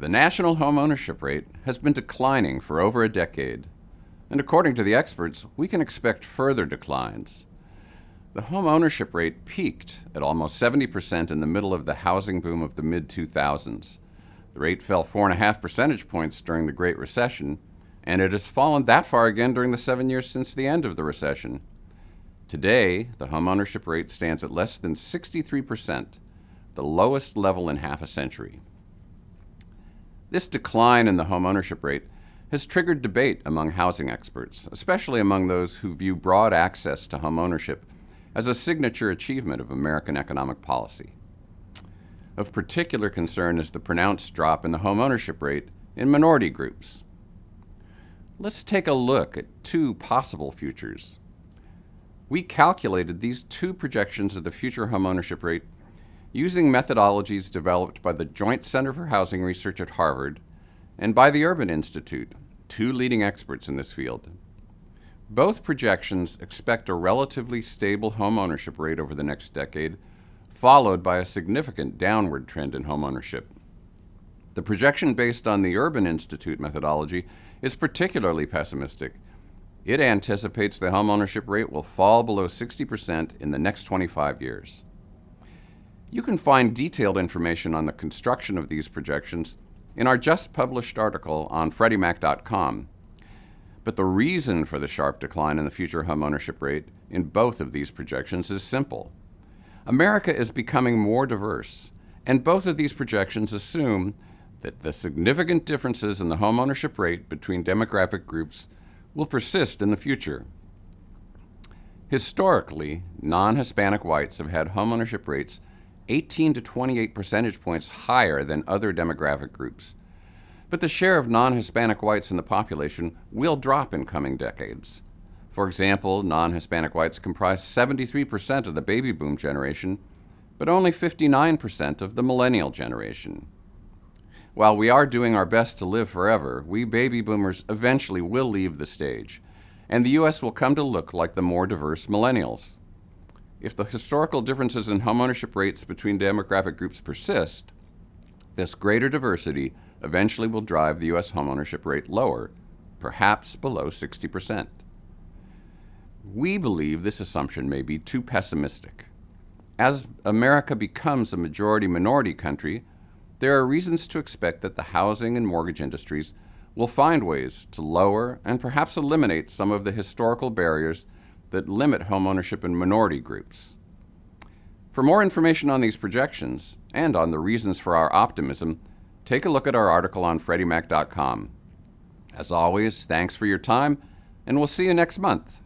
The national homeownership rate has been declining for over a decade, and according to the experts, we can expect further declines. The homeownership rate peaked at almost 70% in the middle of the housing boom of the mid-2000s. The rate fell 4.5 percentage points during the Great Recession, and it has fallen that far again during the 7 years since the end of the recession. Today, the homeownership rate stands at less than 63%, the lowest level in half a century. This decline in the homeownership rate has triggered debate among housing experts, especially among those who view broad access to homeownership as a signature achievement of American economic policy. Of particular concern is the pronounced drop in the homeownership rate in minority groups. Let's take a look at two possible futures. We calculated these two projections of the future homeownership rate using methodologies developed by the Joint Center for Housing Research at Harvard and by the Urban Institute, two leading experts in this field. Both projections expect a relatively stable homeownership rate over the next decade, followed by a significant downward trend in homeownership. The projection based on the Urban Institute methodology is particularly pessimistic. It anticipates the homeownership rate will fall below 60% in the next 25 years. You can find detailed information on the construction of these projections in our just published article on freddiemac.com. But the reason for the sharp decline in the future homeownership rate in both of these projections is simple. America is becoming more diverse, and both of these projections assume that the significant differences in the homeownership rate between demographic groups will persist in the future. Historically, non-Hispanic whites have had homeownership rates 18 to 28 percentage points higher than other demographic groups. But the share of non-Hispanic whites in the population will drop in coming decades. For example, non-Hispanic whites comprise 73% of the baby boom generation, but only 59% of the millennial generation. While we are doing our best to live forever, we baby boomers eventually will leave the stage, and the U.S. will come to look like the more diverse millennials. If the historical differences in homeownership rates between demographic groups persist, this greater diversity eventually will drive the U.S. homeownership rate lower, perhaps below 60%. We believe this assumption may be too pessimistic. As America becomes a majority-minority country, there are reasons to expect that the housing and mortgage industries will find ways to lower and perhaps eliminate some of the historical barriers that limit homeownership in minority groups. For more information on these projections and on the reasons for our optimism, take a look at our article on freddiemac.com. As always, thanks for your time, and we'll see you next month.